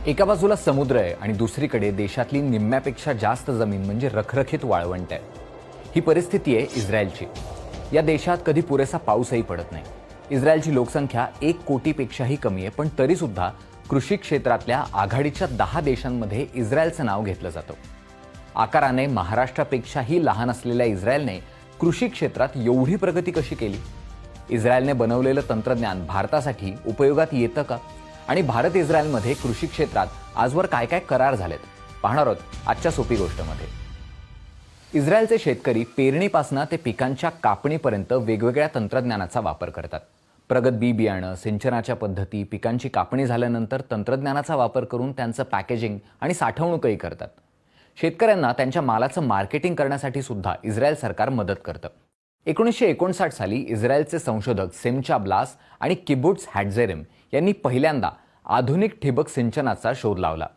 एका बाजूला समुद्र आहे आणि दुसरीकडे देशातली निम्म्यापेक्षा जास्त जमीन म्हणजे रखरखीत वाळवंट आहे. ही परिस्थिती आहे इस्रायलची. या देशात कधी पुरेसा पाऊसही पडत नाही. इस्रायलची लोकसंख्या 1 कोटीपेक्षाही कमी आहे, पण तरीसुद्धा कृषी क्षेत्रातल्या आघाडीच्या 10 देशांमध्ये इस्रायलचं नाव घेतलं जातं. आकाराने महाराष्ट्रापेक्षाही लहान असलेल्या इस्रायलने कृषी क्षेत्रात एवढी प्रगती कशी केली? इस्रायलने बनवलेलं तंत्रज्ञान भारतासाठी उपयोगात येतं का? आणि भारत इस्रायलमध्ये कृषी क्षेत्रात आजवर काय काय करार झालेत पाहणार आहोत आजच्या सोपी गोष्टमध्ये. इस्रायलचे शेतकरी पेरणीपासून ते पिकांच्या कापणीपर्यंत वेगवेगळ्या तंत्रज्ञानाचा वापर करतात. प्रगत बी बियाणं, सिंचनाच्या पद्धती, पिकांची कापणी झाल्यानंतर तंत्रज्ञानाचा वापर करून त्यांचं पॅकेजिंग आणि साठवणूकही करतात. शेतकऱ्यांना त्यांच्या मालाचं मार्केटिंग करण्यासाठी सुद्धा इस्रायल सरकार मदत करतं. 1959 साली इस्रायलचे संशोधक सेमचा ब्लास आणि किबुट्स हॅटझेरिम यांनी पहिल्यांदा आधुनिक ठिबक सिंचनाचा शोध लावला.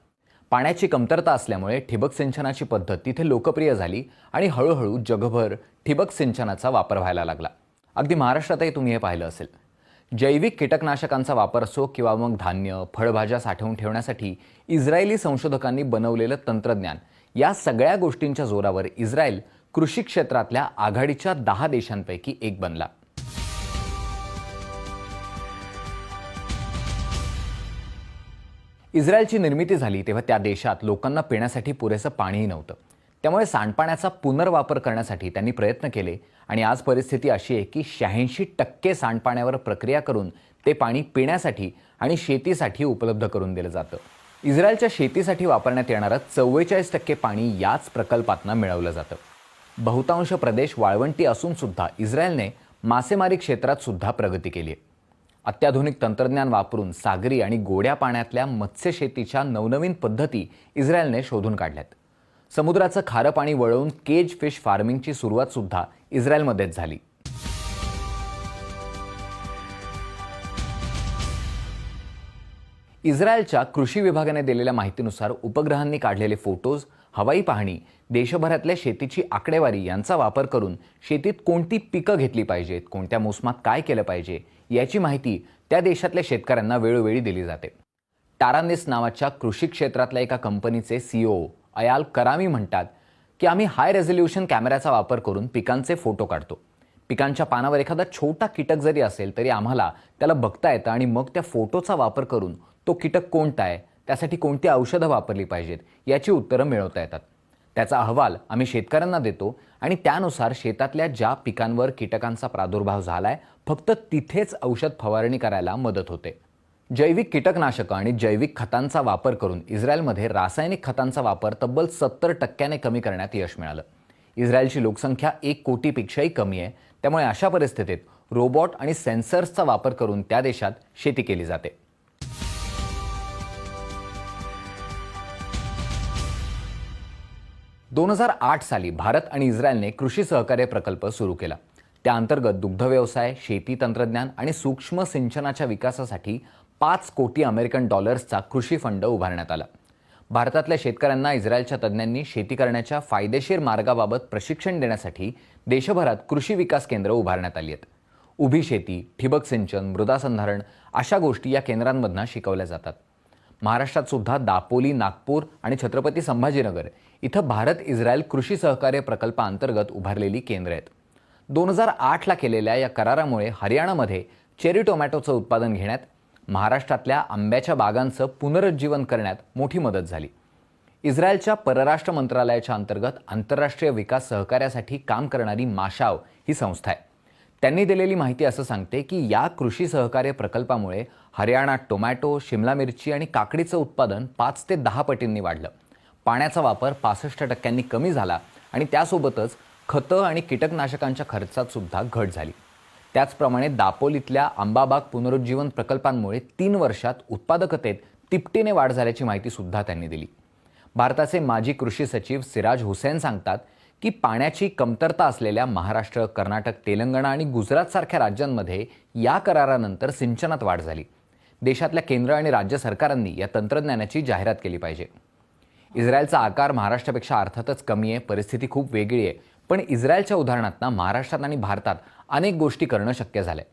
पाण्याची कमतरता असल्यामुळे ठिबक सिंचनाची पद्धत तिथे लोकप्रिय झाली आणि हळूहळू जगभर ठिबक सिंचनाचा वापर व्हायला लागला. अगदी महाराष्ट्रातही तुम्ही हे पाहिलं असेल. जैविक कीटकनाशकांचा वापर असो किंवा मग धान्य, फळभाज्या साठवून ठेवण्यासाठी इस्रायली संशोधकांनी बनवलेलं तंत्रज्ञान, या सगळ्या गोष्टींच्या जोरावर इस्रायल कृषी क्षेत्रातल्या आघाडीच्या 10 देशांपैकी एक बनला. इस्रायलची निर्मिती झाली तेव्हा त्या देशात लोकांना पिण्यासाठी पुरेसं पाणीही नव्हतं. त्यामुळे सांडपाण्याचा पुनर्वापर करण्यासाठी त्यांनी प्रयत्न केले आणि आज परिस्थिती अशी आहे की 86% सांडपाण्यावर प्रक्रिया करून ते पाणी पिण्यासाठी आणि शेतीसाठी उपलब्ध करून दिलं जातं. इस्रायलच्या शेतीसाठी वापरण्यात येणारं 44% पाणी याच प्रकल्पातून मिळवलं जातं. बहुतांश प्रदेश वाळवंटी असून सुद्धा इस्रायलने मासेमारी क्षेत्रात सुद्धा प्रगती केली आहे. अत्याधुनिक तंत्रज्ञान वापरून सागरी आणि गोड्या पाण्यातल्या मत्स्यशेतीच्या नवनवीन पद्धती इस्रायलने शोधून काढल्यात. समुद्राचं खारं पाणी वळवून केज फिश फार्मिंगची सुरुवात सुद्धा इस्रायलमध्येच झाली. इस्रायलच्या कृषी विभागाने दिलेल्या माहितीनुसार उपग्रहांनी काढलेले फोटोज, हवाई पाहणी, देशभरातल्या शेतीची आकडेवारी यांचा वापर करून शेतीत कोणती पिकं घेतली पाहिजेत, कोणत्या मोसमात काय केलं पाहिजे याची माहिती त्या देशातल्या शेतकऱ्यांना वेळोवेळी दिली जाते. टारानिस नावाच्या कृषी क्षेत्रातल्या एका कंपनीचे CEO अयाल करामी म्हणतात की आम्ही हाय रेझोल्युशन कॅमेऱ्याचा वापर करून पिकांचे फोटो काढतो. पिकांच्या पानावर एखादा छोटा कीटक जरी असेल तरी आम्हाला त्याला बघता येतं आणि मग त्या फोटोचा वापर करून तो कीटक कोणता आहे, त्यासाठी कोणती औषधं वापरली पाहिजेत याची उत्तरं मिळवता येतात. त्याचा अहवाल आम्ही शेतकऱ्यांना देतो आणि त्यानुसार शेतातल्या ज्या पिकांवर कीटकांचा प्रादुर्भाव झालाय फक्त तिथेच औषध फवारणी करायला मदत होते. जैविक कीटकनाशकं आणि जैविक खतांचा वापर करून इस्रायलमध्ये रासायनिक खतांचा वापर तब्बल 70% कमी करण्यात यश मिळालं. इस्रायलची लोकसंख्या 1 कोटीपेक्षाही कमी आहे. त्यामुळे अशा परिस्थितीत रोबोट आणि सेन्सर्सचा वापर करून त्या देशात शेती केली जाते. दोन 2008 साली भारत आणि इस्रायलने कृषी सहकार्य प्रकल्प सुरू केला. त्या अंतर्गत दुग्धव्यवसाय, शेती तंत्रज्ञान आणि सूक्ष्म सिंचनाच्या विकासासाठी $5 कोटी चा कृषी फंड उभारण्यात आला. भारतातल्या शेतकऱ्यांना इस्रायलच्या तज्ज्ञांनी शेती करण्याच्या फायदेशीर मार्गाबाबत प्रशिक्षण देण्यासाठी देशभरात कृषी विकास केंद्र उभारण्यात आली आहेत. उभी शेती, ठिबक सिंचन, मृदा संधारण अशा गोष्टी या केंद्रांमधून शिकवल्या जातात. महाराष्ट्रात सुद्धा दापोली, नागपूर आणि छत्रपती संभाजीनगर इथं भारत इस्रायल कृषी सहकार्य प्रकल्पाअंतर्गत उभारलेली केंद्र आहेत. 2008ला केलेल्या या करारामुळे हरियाणामध्ये चेरी टोमॅटोचं उत्पादन घेण्यात, महाराष्ट्रातल्या आंब्याच्या बागांचं पुनरुज्जीवन करण्यात मोठी मदत झाली. इस्रायलच्या परराष्ट्र मंत्रालयाच्या अंतर्गत आंतरराष्ट्रीय विकास सहकार्यासाठी काम करणारी माशाव ही संस्था आहे. त्यांनी दिलेली माहिती असं सांगते की या कृषी सहकार्य प्रकल्पामुळे हरियाणात टोमॅटो, शिमला मिरची आणि काकडीचं उत्पादन 5 ते 10 पटींनी वाढलं. पाण्याचा वापर 65% कमी झाला आणि त्यासोबतच खतं आणि कीटकनाशकांच्या खर्चात सुद्धा घट झाली. त्याचप्रमाणे दापोलीतल्या आंबाबाग पुनरुज्जीवन प्रकल्पांमुळे 3 वर्षात उत्पादकतेत तिपटीने वाढ झाल्याची माहिती सुद्धा त्यांनी दिली. भारताचे माजी कृषी सचिव सिराज हुसैन सांगतात की पाण्याची कमतरता असलेल्या महाराष्ट्र, कर्नाटक, तेलंगणा आणि गुजरातसारख्या राज्यांमध्ये या करारानंतर सिंचनात वाढ झाली. देशातल्या केंद्र आणि राज्य सरकारांनी या तंत्रज्ञानाची जाहिरात केली पाहिजे. इस्रायलचा आकार महाराष्ट्रापेक्षा अर्थातच कमी आहे, परिस्थिती खूप वेगळी आहे. पण इस्रायलच्या उदाहरणातनं महाराष्ट्रात आणि भारतात अनेक गोष्टी करणं शक्य झालंय.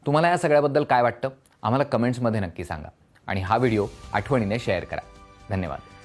तुम्हाला या सगळ्याबद्दल काय वाटतं? आम्हाला कमेंट्समध्ये नक्की सांगा आणि हा व्हिडिओ आठवणीने शेअर करा. धन्यवाद.